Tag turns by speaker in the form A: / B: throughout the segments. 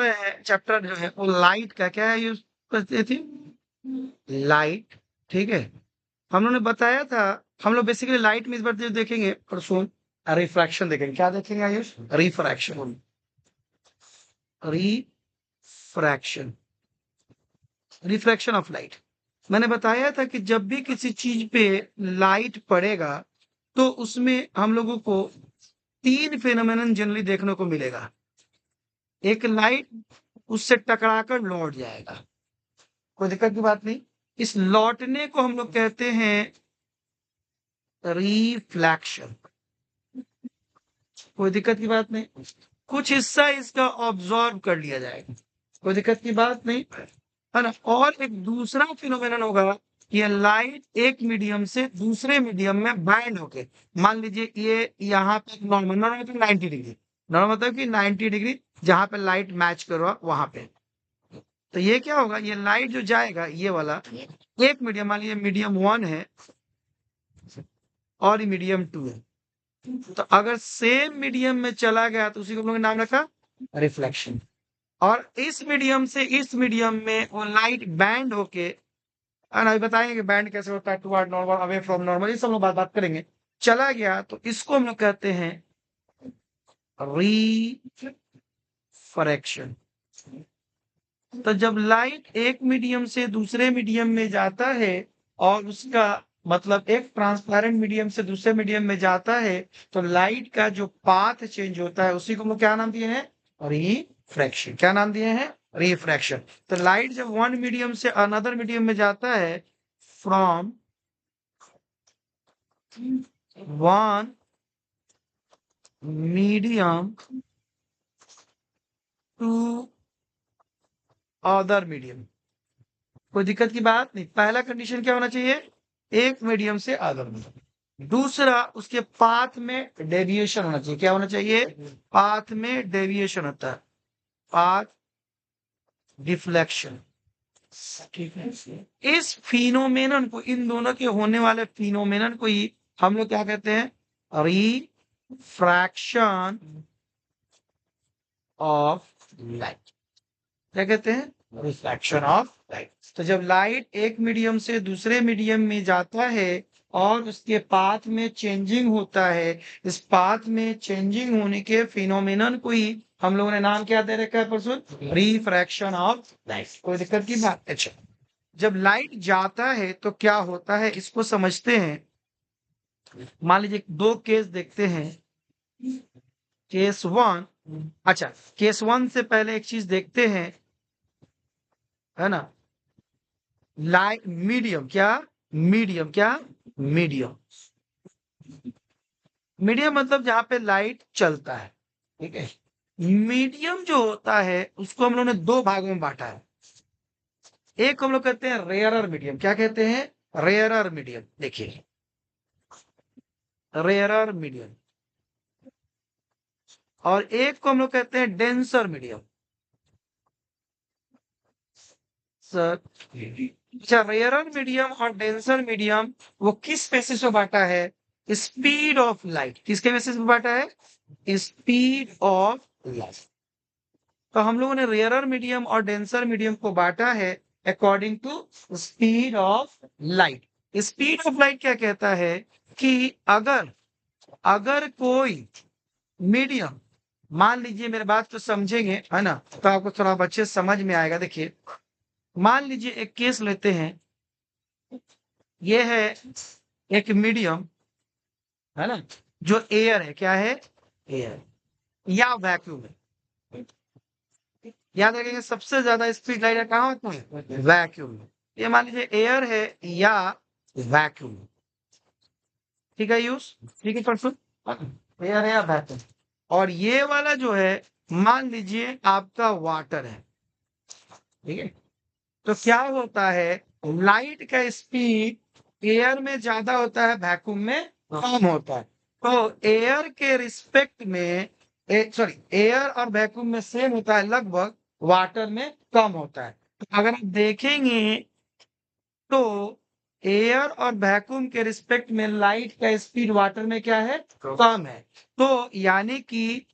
A: है चैप्टर जो है वो लाइट का क्या है यूज करते थे, लाइट। ठीक है, हम लोगों ने बताया था, हम लोग बेसिकली लाइट में इस बार जो देखेंगे परसों रिफ्रैक्शन देखेंगे। क्या देखेंगे Ayush? Refraction, refraction, refraction of light. मैंने बताया था कि जब भी किसी चीज पे लाइट पड़ेगा तो उसमें हम लोगों को तीन फेनोमेनन जनरली देखने को मिलेगा। एक, लाइट उससे टकराकर लौट जाएगा, कोई दिक्कत की बात नहीं। इस लौटने को हम लोग कहते हैं रिफ्लैक्शन, कोई दिक्कत की बात नहीं। कुछ हिस्सा इसका ऑब्जॉर्व कर लिया जाएगा, कोई दिक्कत की बात नहीं, है ना। और एक दूसरा फिनोमेनन होगा, ये लाइट एक मीडियम से दूसरे मीडियम में बाइंड होके, मान लीजिए ये यहाँ पे नॉर्मल, नॉर्मल मतलब 90 डिग्री, नॉर्मल मतलब कि 90 डिग्री जहां पे लाइट मैच कर रहा वहां पे, तो ये क्या होगा, ये लाइट जो जाएगा ये वाला एक मीडियम, मान लीजिए मीडियम 1 है और ये मीडियम 2 है, तो अगर सेम मीडियम में चला गया तो उसी को हम लोग ने नाम रखा रिफ्लेक्शन। और इस मीडियम से इस मीडियम में वो लाइट बैंड होके, अभी बताएंगे कि बैंड कैसे होता है, toward normal, away from normal, ये सब लोग बात करेंगे। चला गया तो इसको हम लोग कहते हैं रिफ्रैक्शन। तो जब लाइट एक मीडियम से दूसरे मीडियम में जाता है और उसका मतलब एक ट्रांसपेरेंट मीडियम से दूसरे मीडियम में जाता है, तो लाइट का जो पाथ चेंज होता है उसी को हम लोग क्या नाम दिए हैं? रिफ्रैक्शन। क्या नाम दिए हैं? रिफ्रैक्शन। तो लाइट जब वन मीडियम से अनदर मीडियम में जाता है, from one medium to other medium, कोई दिक्कत की बात नहीं। पहला कंडीशन क्या होना चाहिए? एक मीडियम से अदर मीडियम। दूसरा, उसके पाथ में डेविएशन होना चाहिए। क्या होना चाहिए? पाथ में डेविएशन होता है, पाथ डिफ्लेक्शन। ठीक है, इस फिनोमेनन को, इन दोनों के होने वाले फिनोमेनन को ही हम लोग क्या कहते हैं? Refraction of light. क्या कहते हैं? Refraction of light. तो जब लाइट एक मीडियम से दूसरे मीडियम में जाता है और उसके पाथ में चेंजिंग होता है, इस पाथ में चेंजिंग होने के फिनोमेनन को ही हम लोगों ने नाम क्या दे रखा है परसों? Refraction of light. कोई दिक्कत की बात? अच्छा, जब लाइट जाता है तो क्या होता है इसको समझते हैं। मान लीजिए दो केस देखते हैं, केस वन। अच्छा, केस वन से पहले एक चीज देखते हैं, है ना। लाइट मीडियम, क्या मीडियम, क्या मीडियम, मीडियम मतलब जहां पे लाइट चलता है। ठीक है, मीडियम जो होता है उसको हम लोगों ने दो भागों में बांटा है। एक हम लोग कहते हैं रेयरर मीडियम। क्या कहते हैं? Rarer medium. देखिए, रेयरर मीडियम। और एक को हम लोग कहते हैं डेंसर मीडियम। सर, अच्छा, रेयरर मीडियम और डेंसर मीडियम वो किस बेसिस पे बांटा है? Speed of light. किसके बेसिस पे बांटा है? Speed of light. तो हम लोगों ने रेयरर मीडियम और डेंसर मीडियम को बांटा है according to speed of light. Speed of light क्या कहता है कि अगर अगर कोई मीडियम, मान लीजिए, मेरे बात तो समझेंगे, है ना, तो आपको थोड़ा अच्छे से समझ में आएगा। देखिए, मान लीजिए एक केस लेते हैं, ये है एक मीडियम, है ना, जो एयर है। क्या है? एयर या वैक्यूम है। याद रखेंगे, सबसे ज्यादा स्पीड लाइट कहाँ होता है? वैक्यूम में। ये मान लीजिए एयर है या वैक्यूम। ठीक है यूज, ठीक है परसों, एयर है या वैक्यूम। और ये वाला जो है, मान लीजिए आपका वाटर है। ठीक है, तो क्या होता है, लाइट का स्पीड एयर में ज्यादा होता है, वैक्यूम में कम होता है। तो एयर के रिस्पेक्ट में, सॉरी, एयर और वैक्यूम में सेम होता है लगभग, वाटर में कम होता है। तो अगर आप देखेंगे तो एयर और वैक्यूम के रिस्पेक्ट में लाइट का स्पीड वाटर में क्या है? कम है। तो यानी कि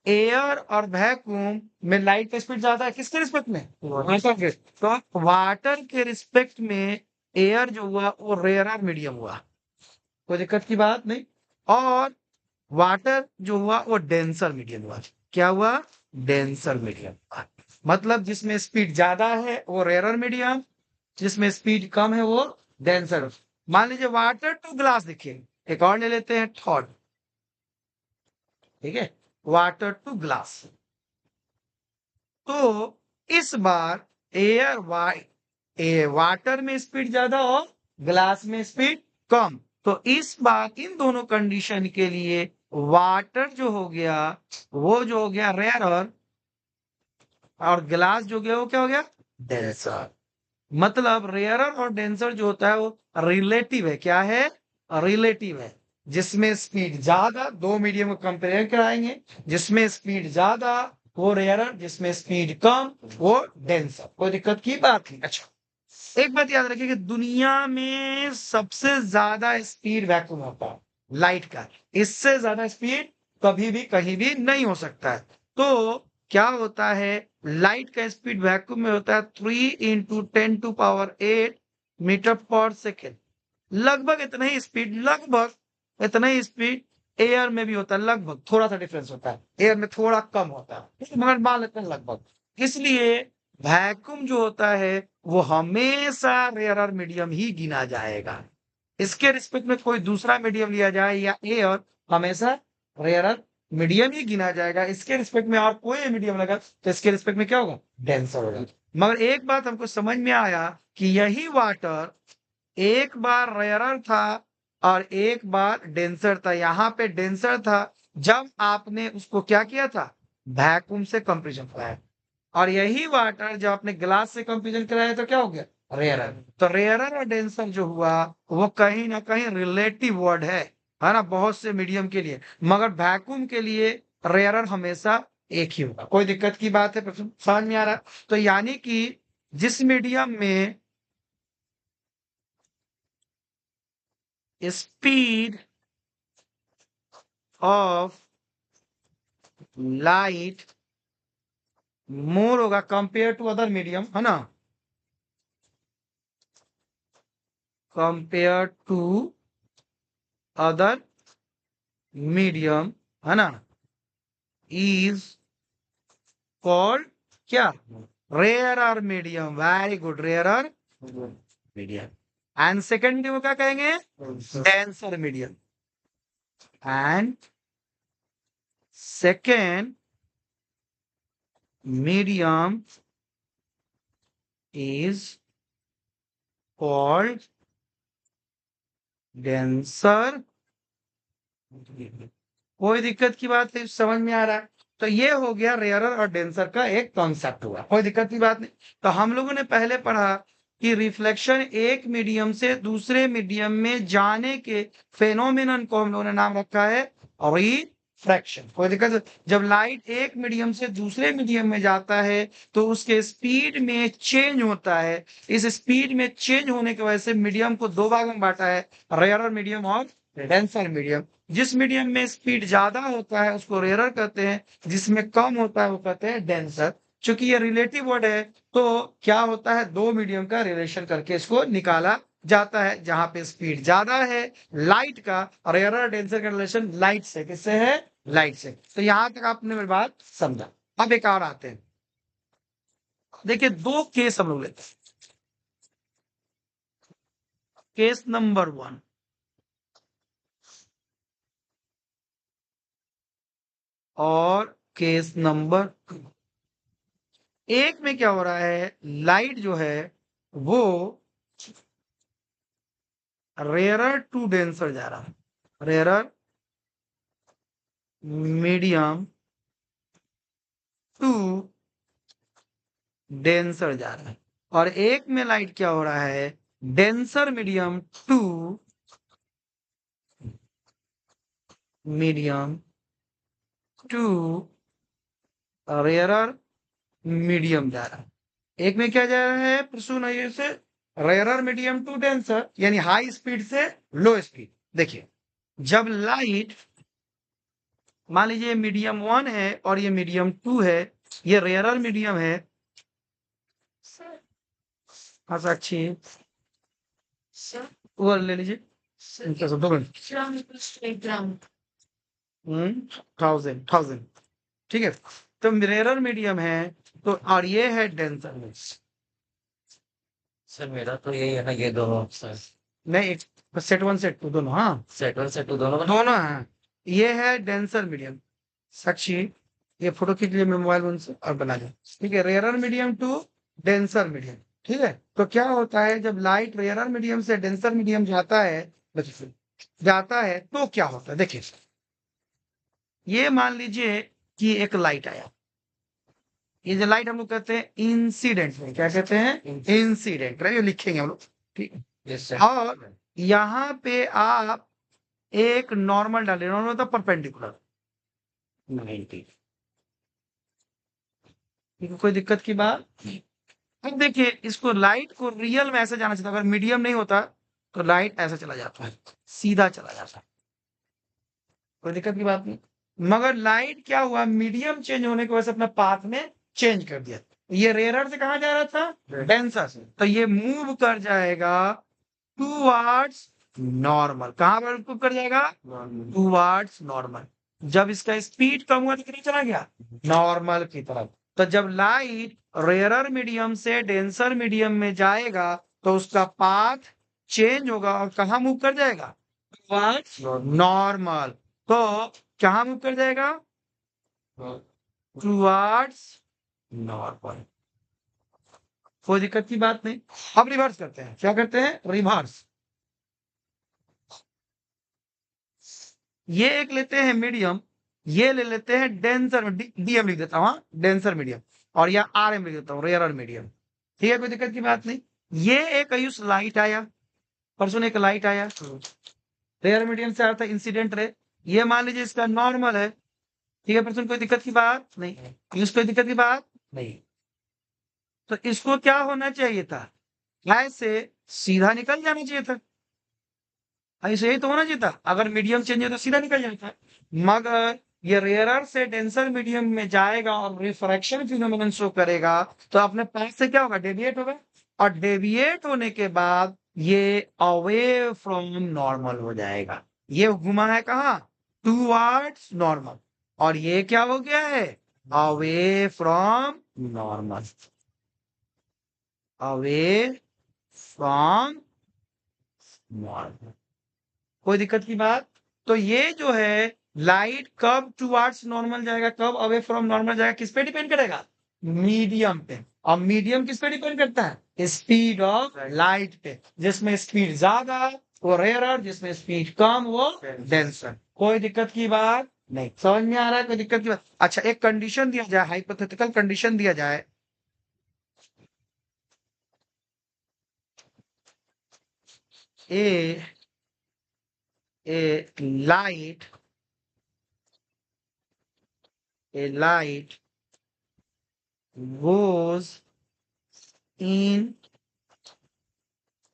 A: एयर और वैक्यूम में लाइट का स्पीड ज्यादा है, किसके रिस्पेक्ट में? वाटर के। तो वाटर के रिस्पेक्ट में एयर जो हुआ वो रेयरर मीडियम हुआ, कोई दिक्कत की बात नहीं। और वाटर जो हुआ वो डेंसर मीडियम हुआ। क्या हुआ? डेंसर मीडियम हुआ। मतलब जिसमें स्पीड ज्यादा है वो रेयरर मीडियम, जिसमें स्पीड कम है वो डेंसर। मान लीजिए वाटर टू ग्लास, देखिए एक और ले लेते हैं थॉट, ठीक है, वाटर टू ग्लास। तो इस बार एयर वाटर में स्पीड ज्यादा और ग्लास में स्पीड कम। तो इस बार इन दोनों कंडीशन के लिए वाटर जो हो गया वो जो हो गया रेयर, और ग्लास जो गया वो क्या हो गया? डेंसर। मतलब रेयरर और डेंसर जो होता है वो रिलेटिव है। क्या है? रिलेटिव है। जिसमें स्पीड ज्यादा, दो मीडियम को कंपेयर कराएंगे, जिसमें स्पीड ज्यादा वो रेयरर, जिसमें स्पीड कम वो डेंसर। कोई दिक्कत की बात नहीं। अच्छा, एक बात याद रखिए कि दुनिया में सबसे ज्यादा स्पीड वैक्यूम होता है, लाइट का। इससे ज्यादा स्पीड कभी भी कहीं भी नहीं हो सकता है। तो क्या होता है, लाइट का स्पीड वैक्यूम में होता है 3 × 10⁸ मीटर पर सेकेंड। लगभग इतना ही स्पीड, लगभग इतना ही स्पीड एयर में भी होता है। लगभग, थोड़ा सा डिफरेंस होता है, एयर में थोड़ा कम होता है, मगर मान लेते हैं लगभग। इसलिए वैक्यूम जो होता है वो हमेशा रेयरर मीडियम ही गिना जाएगा। इसके रिस्पेक्ट में कोई दूसरा मीडियम लिया जाए या एयर, हमेशा रेयरर मीडियम ही गिना जाएगा। इसके रिस्पेक्ट में और कोई मीडियम लगा तो इसके रिस्पेक्ट में क्या होगा? डेंसर होगा। मगर एक बात हमको समझ में आया कि यही वाटर एक बार रेयरर था और एक बार डेंसर था। यहां पे डेंसर था जब आपने उसको क्या किया था? वैक्यूम से कंप्रेशन कराया। और यही वाटर जब आपने ग्लास से कंपेरिजन कराया तो क्या हो गया? रेयरर। तो रेयरर और डेंसर जो हुआ वो कहीं ना कहीं रिलेटिव वर्ड है ना, बहुत से मीडियम के लिए। मगर वैक्यूम के लिए रेयरर हमेशा एक ही होगा। कोई दिक्कत की बात है? समझ में आ रहा? तो यानी कि जिस मीडियम में स्पीड ऑफ लाइट मोर होगा कंपेयर टू अदर मीडियम, है ना, कंपेयर टू अदर मीडियम, है ना, इज कॉल्ड क्या? Rarer medium. Very good, rarer medium. And second को क्या कहेंगे? Denser medium. And second medium is called denser. कोई दिक्कत की बात नहीं, समझ में आ रहा है? तो ये हो गया रेयरर और डेंसर का एक कॉन्सेप्ट हुआ। कोई दिक्कत की बात नहीं। तो हम लोगों ने पहले पढ़ा कि रिफ्लेक्शन एक मीडियम से दूसरे मीडियम में जाने के फेनोमेनन को हम लोगों ने नाम रखा है रिफ्रैक्शन। कोई दिक्कत? जब लाइट एक मीडियम से दूसरे मीडियम में जाता है तो उसके स्पीड में चेंज होता है। इस स्पीड में चेंज होने की वजह से मीडियम को दो भाग में बांटा है, रेयरर मीडियम और डेंसर मीडियम। जिस मीडियम में स्पीड ज्यादा होता है उसको रेयरर कहते हैं, जिसमें कम होता है वो कहते हैं डेंसर। चूंकि ये रिलेटिव वर्ड है तो क्या होता है, दो मीडियम का रिलेशन करके इसको निकाला जाता है। जहां पे स्पीड ज्यादा है लाइट का, और रेयरर डेंसर का रिलेशन लाइट से, किससे है? लाइट से। तो यहां तक आपने मेरी बात समझा। अब एक और आते हैं, देखिए दो केस हम लोग लेते हैं। केस नंबर 1 और केस नंबर 2। एक में क्या हो रहा है, लाइट जो है वो रेयरर टू डेंसर जा रहा है, रेयरर मीडियम टू डेंसर जा रहा है। और एक में लाइट क्या हो रहा है, denser medium to rarer medium जा रहा है। एक में क्या जा रहा है, प्रश्न से रेयरर मीडियम टू डेंसर, यानी हाई स्पीड से लो स्पीड। देखिए जब लाइट मान लीजिए मीडियम 1 है और ये मीडियम 2 है, ये रेयरर मीडियम है। हाँ साक्षी, वो ले लीजिए। इनका सब 2 मिनट। 1000 ठीक है। तो रेयरर मीडियम है, तो और ये है डेंसर।
B: सर मेरा तो यही है ना, ये दोनों सर।
A: नहीं, एक सेट 1 सेट 2 दोनों, हाँ
B: सेट वन सेट टू दोनों का।
A: दोनों हैं। ये है डेंसर मीडियम। साक्षी, ये फोटो खींच लिए मैं मोबाइल फोन से और बना लिया। ठीक है, rarer medium to denser medium. ठीक है, तो क्या होता है जब लाइट रेयरर मीडियम से डेंसर मीडियम जाता है तो क्या होता है देखिए। ये मान लीजिए कि एक लाइट आया। ये जो लाइट हम लोग कहते हैं इंसिडेंट में, क्या कहते हैं? इंसिडेंट, ये लिखेंगे हम लोग। ठीक है,
B: यस सर।
A: और यहाँ पे आप एक नॉर्मल डालिए। नॉर्मल मतलब परपेंडिकुलर।
B: 90।
A: ठीक है, कोई दिक्कत की बात? अब देखिए, इसको लाइट को रियल में ऐसे जाना चाहिए था। अगर मीडियम नहीं होता तो लाइट ऐसा चला जाता है, सीधा चला जाता है, कोई दिक्कत की बात नहीं। मगर लाइट क्या हुआ, मीडियम चेंज होने की वजह से अपना पाथ में चेंज कर दिया। ये रेयरर से कहा जा रहा था, डेंसर से, तो ये मूव कर जाएगा टूवर्ड्स नॉर्मल। कहां पर मूव कर जाएगा? Towards normal. जब इसका स्पीड कम हुआ तो किधर चला गया? नॉर्मल की तरफ। तो जब लाइट रेयरर मीडियम से डेंसर मीडियम में जाएगा तो उसका पाथ चेंज होगा और कहां मूव कर जाएगा? Towards normal. तो कहां मूव कर जाएगा? Towards normal. कोई दिक्कत की बात नहीं। अब रिवर्स करते हैं। क्या करते हैं? रिवर्स। ये एक लेते हैं मीडियम, ये ले लेते हैं डेंसर। डीएम लिख देता हूं, डेंसर मीडियम, और या आरएम लिख देता हूं, रेयरर मीडियम। ठीक है, कोई दिक्कत की बात नहीं। ये एक आयुष लाइट आया, परसों एक लाइट आया, रेयर मीडियम से आया था इंसिडेंट रे। ये मान लीजिए इसका नॉर्मल है। ठीक है, परसों कोई दिक्कत की बात नहीं, यूज कोई दिक्कत की बात नहीं। तो इसको क्या होना चाहिए था? ऐसे सीधा निकल जाना चाहिए था। ऐसे ही तो होना चाहिए था। अगर मीडियम चेंज हो तो सीधा निकल जाता है। मगर ये रेयरर से डेंसर मीडियम में जाएगा और रिफ्रैक्शन फिनोमेनन शो करेगा, तो अपने पास से क्या होगा? डेविएट होगा, और डेविएट होने के बाद ये अवे फ्रॉम नॉर्मल हो जाएगा। ये घुमा है कहाँ? Towards normal. और ये क्या हो गया है? Away from normal. Away from normal. कोई दिक्कत की बात? तो ये जो है लाइट कब टुवर्ड्स नॉर्मल जाएगा, कब अवे फ्रॉम नॉर्मल जाएगा, किस पे डिपेंड करेगा? मीडियम पे। और मीडियम किस पे डिपेंड करता है? स्पीड ऑफ लाइट पे। जिसमें स्पीड ज्यादा वो रेयरर, जिसमें स्पीड कम वो डेंसर। कोई दिक्कत की बात नहीं, समझ में आ रहा है? कोई दिक्कत की बात? अच्छा, एक कंडीशन दिया जाए, हाइपोथेटिकल कंडीशन दिया जाए। ए a light a light goes in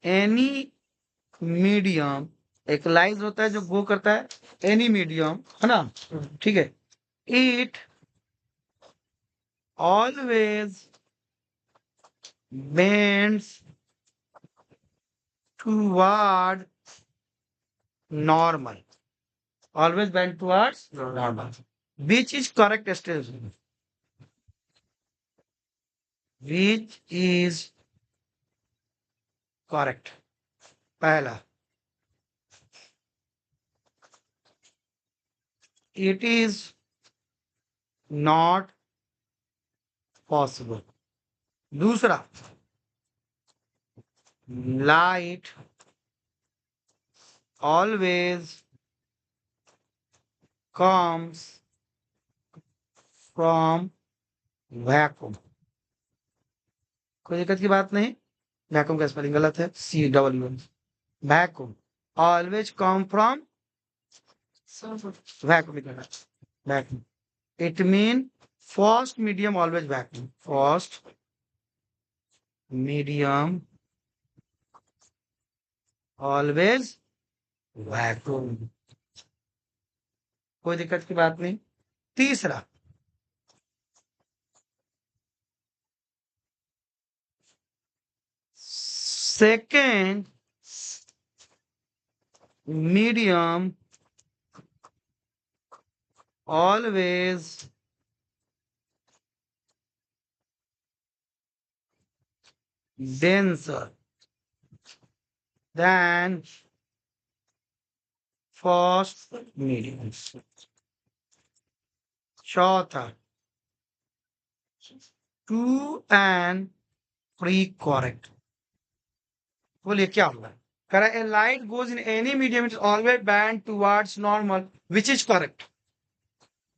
A: any medium। एक लाइट होता है जो गो करता है एनी मीडियम, है ना? ठीक है। It always bends toward normal. Always bend towards normal. Which is correct statement? Which is correct? पहला, it is not possible। दूसरा, light always comes from vacuum। कोई दिक्कत की बात नहीं। वैक्यूम का स्पेलिंग गलत है, CW। Vacuum always come from vacuum. Vacuum it mean first medium always vacuum. First medium always vacuum. कोई दिक्कत की बात नहीं। तीसरा, second medium always denser than first medium. चौथा, true and correct. बोलिए क्या होगा? कह रहा है a light goes in any medium, it is always bent towards normal, which is correct.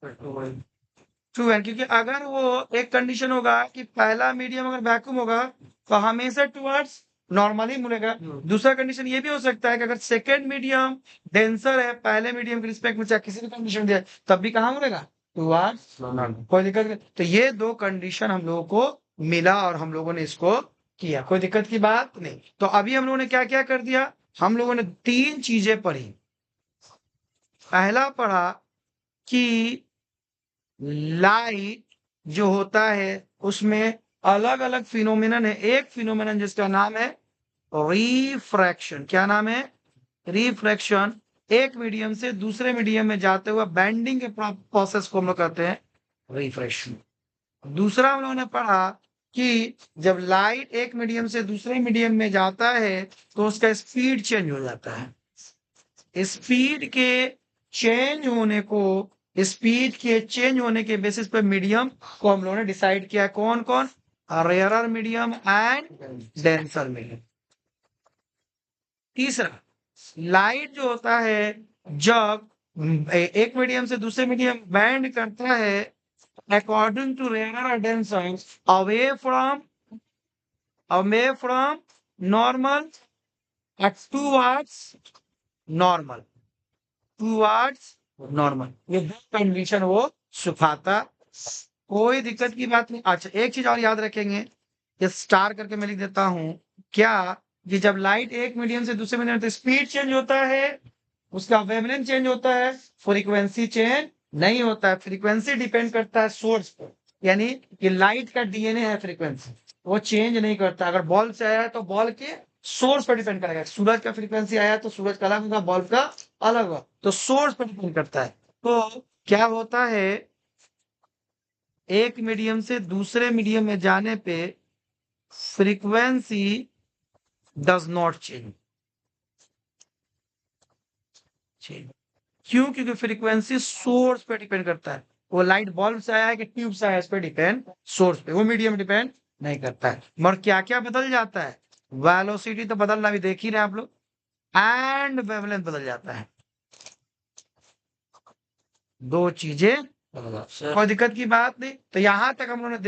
A: True है, क्योंकि अगर वो एक कंडीशन होगा कि पहला मीडियम अगर वैक्यूम होगा तो हमेशा टुवर्ड्स नॉर्मल ही मुड़ेगा। दूसरा कंडीशन ये भी हो सकता है कि अगर सेकेंड मीडियम डेंसर है पहले मीडियम के रिस्पेक्ट में, चाहे किसी भी कंडीशन दिया तब भी कहाँ मुड़ेगा? Towards normal. कोई दिक्कत नहीं। तो ये दो कंडीशन हम लोगों को मिला और हम लोगों ने इसको किया, कोई दिक्कत की बात नहीं। तो अभी हम लोगों ने क्या क्या कर दिया? हम लोगों ने तीन चीजें पढ़ी। पहला पढ़ा कि लाइट जो होता है उसमें अलग अलग फिनोमिनन है। एक फिनोमिनन जिसका नाम है रिफ्रैक्शन। क्या नाम है? रिफ्रैक्शन। एक मीडियम से दूसरे मीडियम में जाते हुए बेंडिंग के प्रोसेस को हम लोग कहते हैं रिफ्रैक्शन। दूसरा हम लोगों ने पढ़ा कि जब लाइट एक मीडियम से दूसरे मीडियम में जाता है तो उसका स्पीड चेंज हो जाता है। स्पीड के चेंज होने को, स्पीड के चेंज होने के बेसिस पे मीडियम को हम लोगों ने डिसाइड किया। कौन कौन? Rarer medium and denser medium. तीसरा, लाइट जो होता है जब एक मीडियम से दूसरे मीडियम बैंड करता है अकॉर्डिंग टू रेयरर और denser away from normal towards normal, towards normal. ये दो कंडीशन वो सुखाता। कोई दिक्कत की बात नहीं। अच्छा, एक चीज और याद रखेंगे, ये स्टार करके मैं लिख देता हूं। क्या? कि जब लाइट एक मीडियम से दूसरे मीडियम तो स्पीड चेंज होता है, उसका वेवलेंथ चेंज होता है, फ्रीक्वेंसी चेंज नहीं होता है। फ्रीक्वेंसी डिपेंड करता है सोर्स पर, यानी कि लाइट का डीएनए है फ्रीक्वेंसी, वो चेंज नहीं करता। अगर बॉल से आया है तो बॉल के सोर्स पर डिपेंड करेगा। सूरज का फ्रीक्वेंसी आया तो सूरज का अलग होगा, बॉल का अलग होगा, तो सोर्स पर डिपेंड करता है। तो क्या होता है, एक मीडियम से दूसरे मीडियम में जाने पे फ्रीक्वेंसी डज नॉट चेंज। क्यों? क्योंकि फ्रीक्वेंसी सोर्स पे डिपेंड करता है। वो लाइट बल्ब से आया है कि ट्यूब से आया है, इस पे डिपेंड, सोर्स पे, वो मीडियम डिपेंड नहीं करता है। मगर क्या क्या बदल जाता है? वेलोसिटी तो बदलना भी देख ही रहे हैं आप लोग, एंड वेवलेंथ बदल जाता है। दो चीजें, कोई दिक्कत की बात नहीं। तो यहां तक हम लोगों ने